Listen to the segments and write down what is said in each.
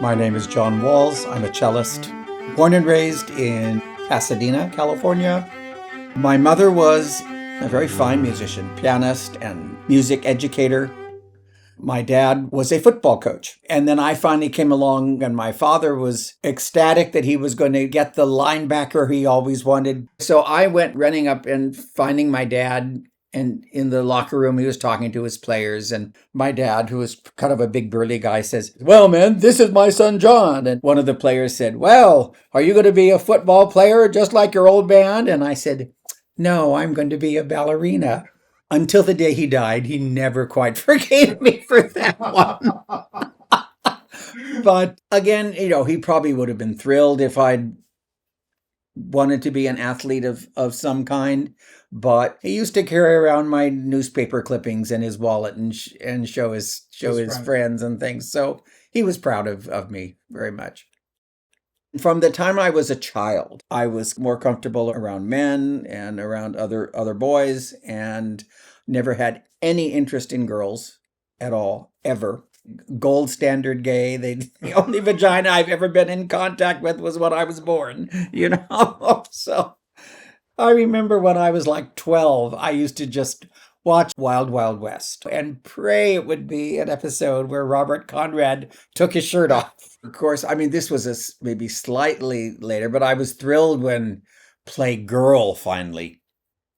My name is John Walz. I'm a cellist, born and raised in Pasadena, California. My mother was a very fine musician, pianist, and music educator. My dad was a football coach. And then I finally came along, and my father was ecstatic that he was going to get the linebacker he always wanted. So I went running up and finding my dad. And in the locker room, he was talking to his players. And my dad, who was kind of a big burly guy, says, "Well, man, this is my son, John." And one of the players said, "Well, are you going to be a football player just like your old band?" And I said, "No, I'm going to be a ballerina." Until the day he died, he never quite forgave me for that one. But again, he probably would have been thrilled if I'd wanted to be an athlete of some kind. But he used to carry around my newspaper clippings in his wallet and show his friends and things. So he was proud of me very much. From the time I was a child, I was more comfortable around men and around other boys, and never had any interest in girls at all, ever. Gold standard gay. The only vagina I've ever been in contact with was when I was born, So I remember when I was like 12, I used to just watch Wild Wild West and pray it would be an episode where Robert Conrad took his shirt off. Of course, this was maybe slightly later, but I was thrilled when Play Girl finally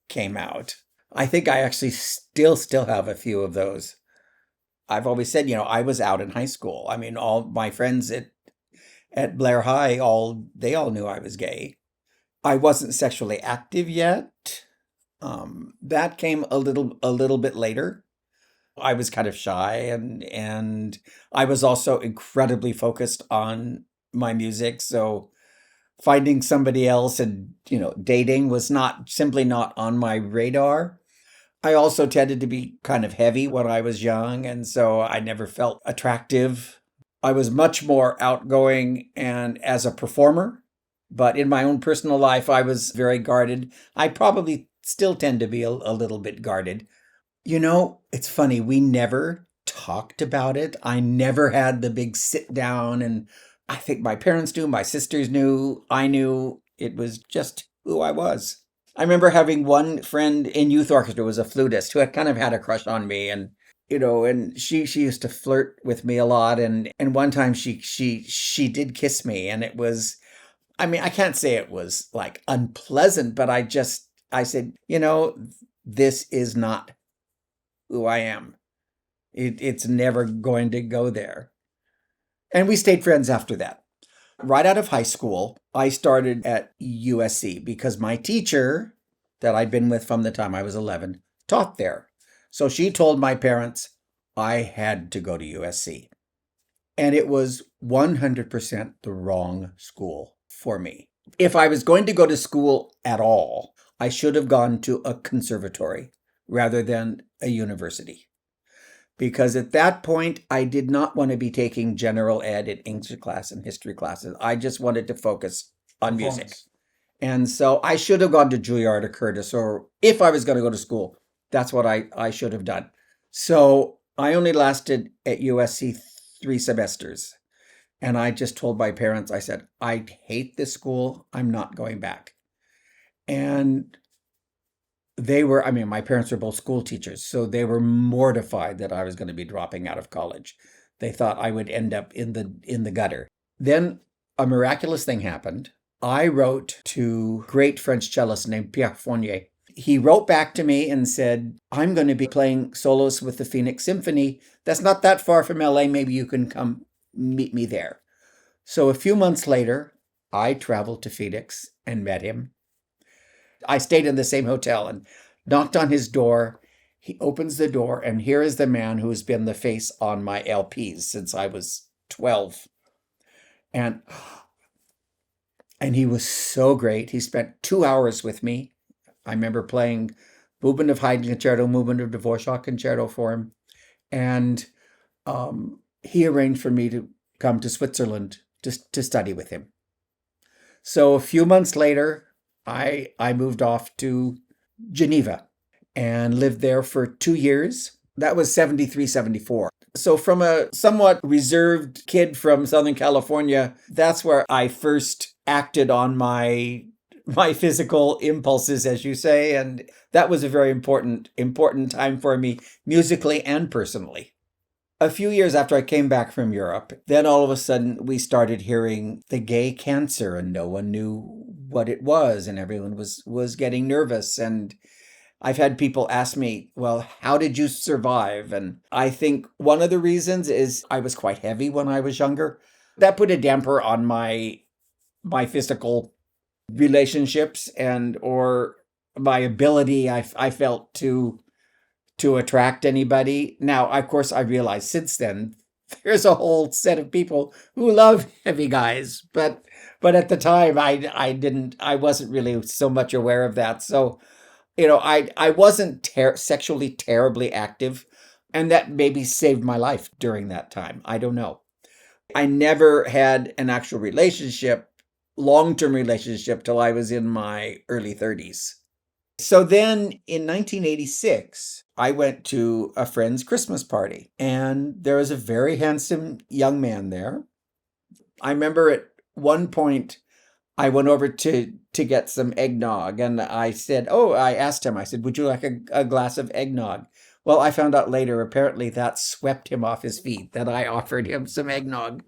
came out. I think I actually still have a few of those. I've always said, I was out in high school. All my friends at Blair High, they all knew I was gay. I wasn't sexually active yet. That came a little bit later. I was kind of shy, and I was also incredibly focused on my music. So finding somebody else and, dating was simply not on my radar. I also tended to be kind of heavy when I was young, and so I never felt attractive. I was much more outgoing and as a performer, but in my own personal life, I was very guarded. I probably still tend to be a little bit guarded. It's funny, we never talked about it. I never had the big sit down, and I think my parents knew, my sisters knew, I knew. It was just who I was. I remember having one friend in youth orchestra, was a flutist, who had kind of had a crush on me, and and she used to flirt with me a lot, and one time she did kiss me, and it was, I can't say it was like unpleasant, but I said, this is not who I am. It's never going to go there. And we stayed friends after that. Right out of high school, I started at USC because my teacher that I'd been with from the time I was 11 taught there. So she told my parents I had to go to USC. And it was 100% the wrong school for me. If I was going to go to school at all, I should have gone to a conservatory rather than a university. Because at that point, I did not want to be taking general ed in English class and history classes. I just wanted to focus on music. And so I should have gone to Juilliard or Curtis, or if I was going to go to school, that's what I should have done. So I only lasted at USC 3 semesters. And I just told my parents, I said, I hate this school. I'm not going back. And they were, my parents were both school teachers, so they were mortified that I was going to be dropping out of college. They thought I would end up in the gutter. Then a miraculous thing happened. I wrote to a great French cellist named Pierre Fournier. He wrote back to me and said, "I'm going to be playing solos with the Phoenix Symphony. That's not that far from LA. Maybe you can come meet me there." So a few months later, I traveled to Phoenix and met him. I stayed in the same hotel and knocked on his door. He opens the door, and here is the man who's been the face on my LPs since I was 12. And he was so great. He spent 2 hours with me. I remember playing Movement of Haydn Concerto, Movement of Dvorak Concerto for him. And he arranged for me to come to Switzerland to study with him. So a few months later, I moved off to Geneva and lived there for 2 years. That was 73, 74. So from a somewhat reserved kid from Southern California, that's where I first acted on my physical impulses, as you say, and that was a very important time for me musically and personally. A few years after I came back from Europe, then all of a sudden we started hearing the gay cancer, and no one knew what it was, and everyone was getting nervous. And I've had people ask me, well, how did you survive? And I think one of the reasons is I was quite heavy when I was younger. That put a damper on my physical relationships and or my ability I felt to attract anybody. Now, of course, I realize since then there's a whole set of people who love heavy guys, but at the time I wasn't really so much aware of that. So I wasn't sexually terribly active, and that maybe saved my life during that time. I don't know. I never had an actual relationship, long-term relationship, till I was in my early 30s. So then in 1986, I went to a friend's Christmas party, and there was a very handsome young man there. I remember at one point I went over to get some eggnog, and I asked him, I said, would you like a glass of eggnog? Well, I found out later, apparently that swept him off his feet, that I offered him some eggnog.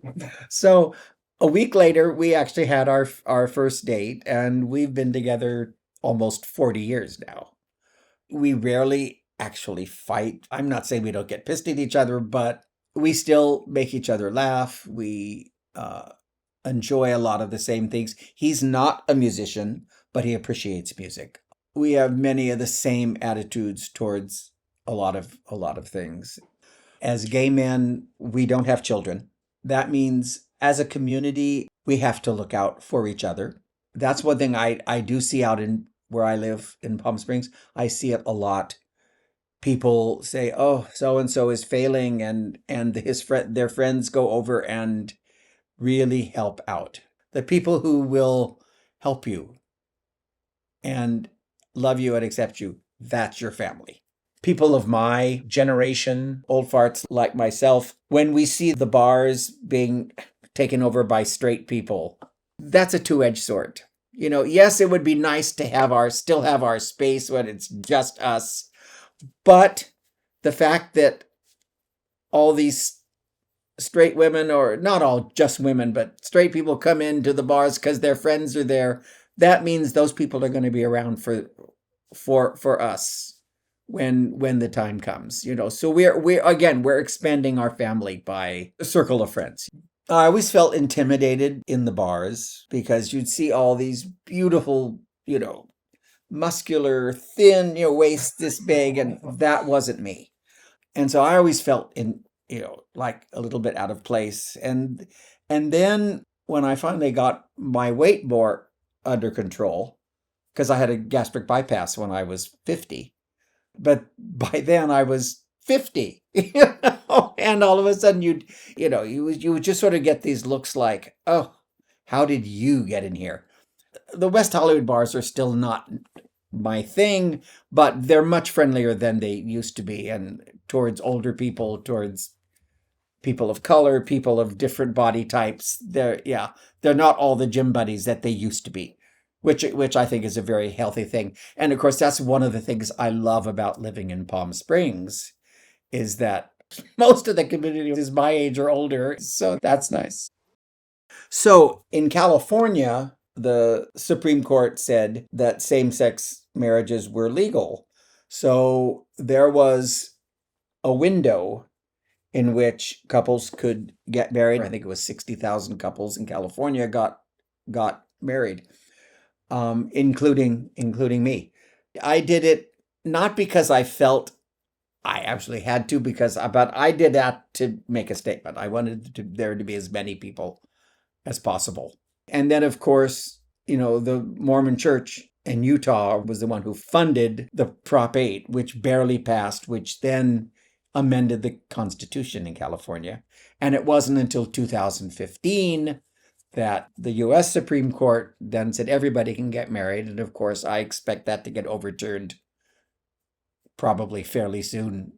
So a week later, we actually had our first date, and we've been together almost 40 years now. We rarely actually fight. I'm not saying we don't get pissed at each other, but we still make each other laugh. We enjoy a lot of the same things. He's not a musician, but he appreciates music. We have many of the same attitudes towards a lot of things. As gay men, we don't have children. That means as a community, we have to look out for each other. That's one thing I do see out in where I live in Palm Springs. I see it a lot. People say, "Oh, so and so is failing," and their friends go over and really help out. The people who will help you and love you and accept you, that's your family. People of my generation, old farts like myself, when we see the bars being taken over by straight people, that's a two-edged sword. Yes, it would be nice to still have our space when it's just us, but the fact that all these straight women, or not all just women, but straight people come into the bars because their friends are there, that means those people are going to be around for us when the time comes. So we're expanding our family by a circle of friends. I always felt intimidated in the bars because you'd see all these beautiful, muscular, thin, waist this big, and that wasn't me. And so I always felt like a little bit out of place. And then when I finally got my weight more under control, because I had a gastric bypass when I was 50, but by then I was 50, and all of a sudden you would just sort of get these looks like, oh, how did you get in here? The West Hollywood bars are still not my thing, but they're much friendlier than they used to be, and towards older people, towards people of color, people of different body types. They're not all the gym buddies that they used to be, which I think is a very healthy thing. And of course, that's one of the things I love about living in Palm Springs, is that most of the community is my age or older. So that's nice. So in California, the Supreme Court said that same-sex marriages were legal. So there was a window in which couples could get married. I think it was 60,000 couples in California got married, including me. I did it not because I felt I actually had to, but I did that to make a statement. I wanted there to be as many people as possible. And then, of course, the Mormon Church in Utah was the one who funded the Prop 8, which barely passed, which then amended the Constitution in California. And it wasn't until 2015 that the U.S. Supreme Court then said everybody can get married. And of course, I expect that to get overturned probably fairly soon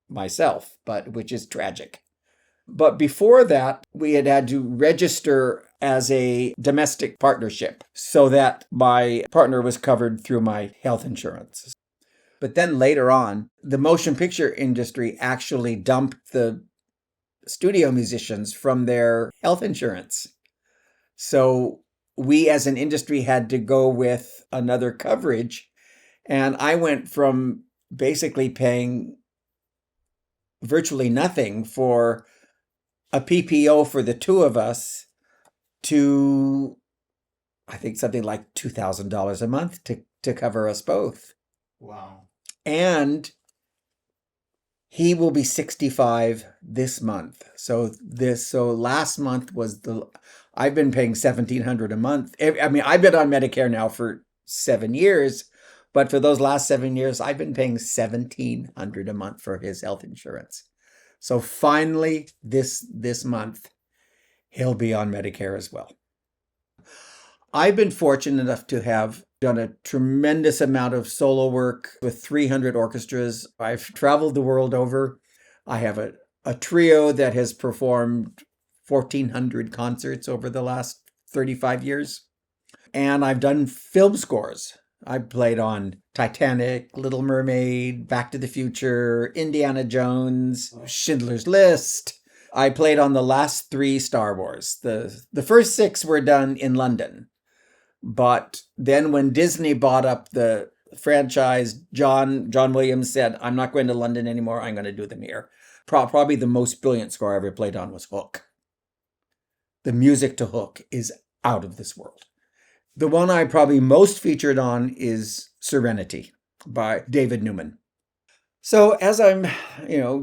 myself, but which is tragic. But before that, we had to register as a domestic partnership so that my partner was covered through my health insurance. But then later on, the motion picture industry actually dumped the studio musicians from their health insurance. So we as an industry had to go with another coverage. And I went from basically paying virtually nothing for a PPO for the two of us to, I think, something like $2,000 a month to cover us both. Wow. And he will be 65 this month. So last month was I've been paying $1,700 a month. I mean, I've been on Medicare now for 7 years, but for those last 7 years, I've been paying $1,700 a month for his health insurance. So finally, this month, he'll be on Medicare as well. I've been fortunate enough to have done a tremendous amount of solo work with 300 orchestras. I've traveled the world over. I have a trio that has performed 1,400 concerts over the last 35 years. And I've done film scores. I played on Titanic, Little Mermaid, Back to the Future, Indiana Jones, Schindler's List. I played on the last 3 Star Wars. The first 6 were done in London. But then when Disney bought up the franchise, John Williams said, I'm not going to London anymore. I'm going to do them here. Probably the most brilliant score I ever played on was Hook. The music to Hook is out of this world. The one I probably most featured on is Serenity by David Newman. So as I'm,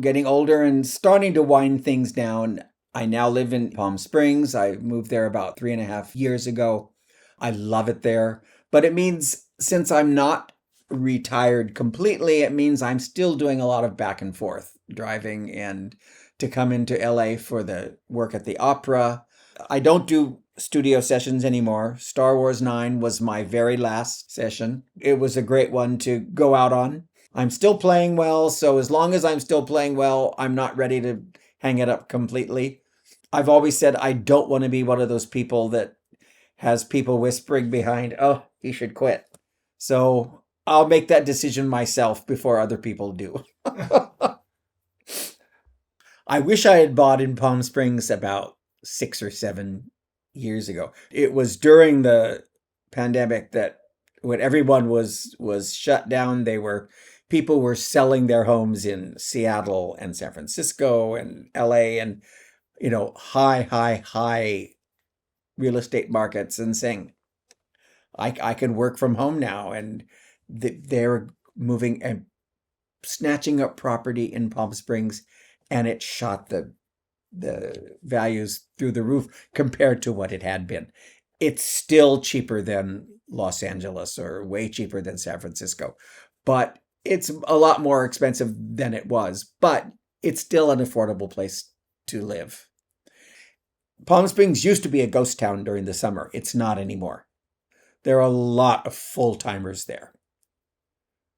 getting older and starting to wind things down, I now live in Palm Springs. I moved there about 3.5 years ago. I love it there. But it means since I'm not retired completely, it means I'm still doing a lot of back and forth driving and to come into LA for the work at the opera. I don't do studio sessions anymore. Star Wars 9 was my very last session. It was a great one to go out on. I'm still playing well, so as long as I'm still playing well, I'm not ready to hang it up completely. I've always said I don't want to be one of those people that has people whispering behind, oh, you should quit. So I'll make that decision myself before other people do. I wish I had bought in Palm Springs about 6 or 7 years ago. It was during the pandemic that when everyone was shut down, people were selling their homes in Seattle and San Francisco and LA and high real estate markets and saying, I can work from home now. And they're moving and snatching up property in Palm Springs, and it shot the values through the roof compared to what it had been. It's still cheaper than Los Angeles or way cheaper than San Francisco, but it's a lot more expensive than it was, but it's still an affordable place to live. Palm Springs used to be a ghost town during the summer. It's not anymore. There are a lot of full-timers there.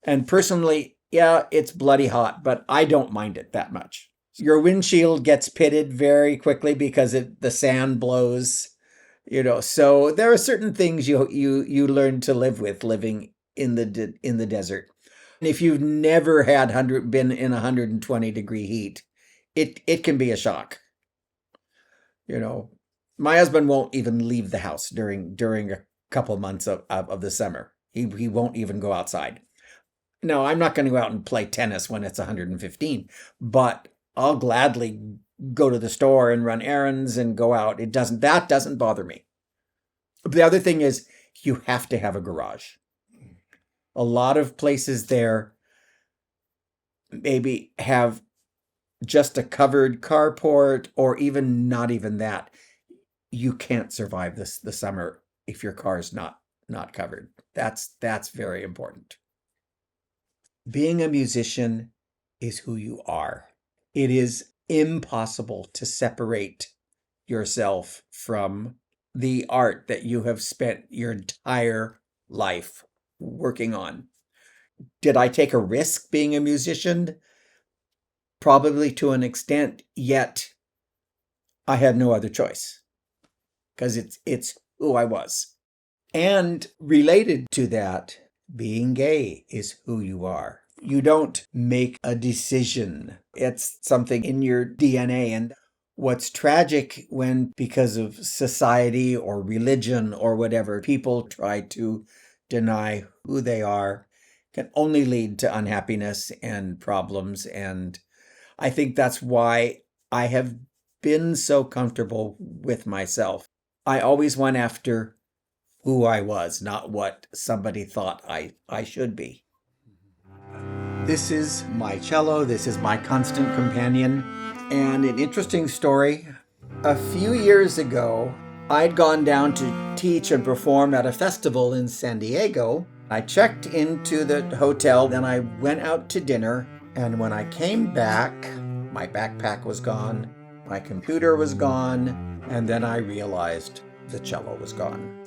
And personally, yeah, it's bloody hot, but I don't mind it that much. Your windshield gets pitted very quickly because the sand blows, so there are certain things you learn to live with living in the desert. And if you've never been in 120-degree heat, it can be a shock. My husband won't even leave the house during a couple months of the summer. He won't even go outside. No, I'm not going to go out and play tennis when it's 115, but I'll gladly go to the store and run errands and go out. That doesn't bother me. The other thing is you have to have a garage. A lot of places there maybe have just a covered carport or even not even that. You can't survive the summer if your car's not covered. That's very important. Being a musician is who you are. It is impossible to separate yourself from the art that you have spent your entire life working on. Did I take a risk being a musician? probably to an extent, yet I had no other choice because it's who I was. And related to that, being gay is who you are. You don't make a decision. It's something in your DNA. And what's tragic when, because of society or religion or whatever, people try to deny who they are, can only lead to unhappiness and problems. And I think that's why I have been so comfortable with myself. I always went after who I was, not what somebody thought I should be. This is my cello. This is my constant companion. And an interesting story. A few years ago, I'd gone down to teach and perform at a festival in San Diego. I checked into the hotel, then I went out to dinner. And when I came back, my backpack was gone, my computer was gone, and then I realized the cello was gone.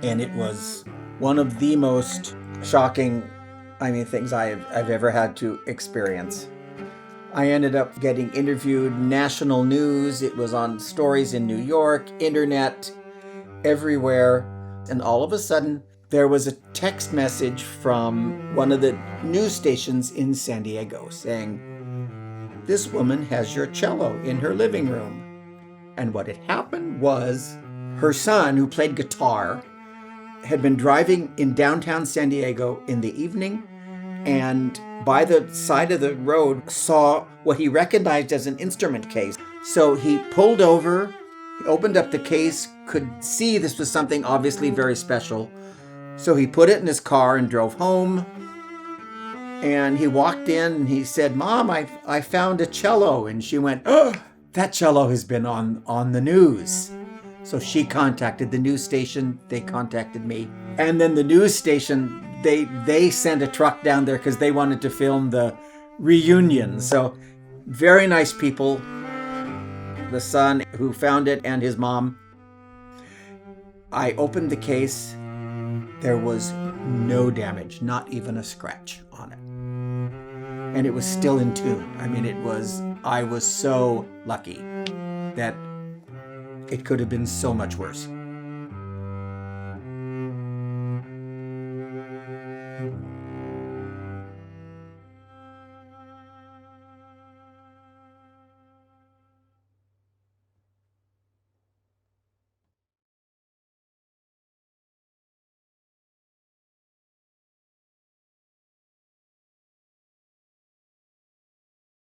And it was one of the most shocking, things I've ever had to experience. I ended up getting interviewed, national news. It was on stories in New York, internet, everywhere. And all of a sudden, there was a text message from one of the news stations in San Diego saying, "This woman has your cello in her living room." And what had happened was her son, who played guitar, had been driving in downtown San Diego in the evening, and by the side of the road saw what he recognized as an instrument case. So he pulled over, he opened up the case, could see this was something obviously very special. So he put it in his car and drove home. And he walked in and he said, "Mom, I found a cello." And she went, "Oh, that cello has been on the news." So she contacted the news station. They contacted me. And then the news station, they sent a truck down there because they wanted to film the reunion. So very nice people. The son who found it and his mom. I opened the case. There was no damage, not even a scratch on it. And it was still in tune. I was so lucky that it could have been so much worse.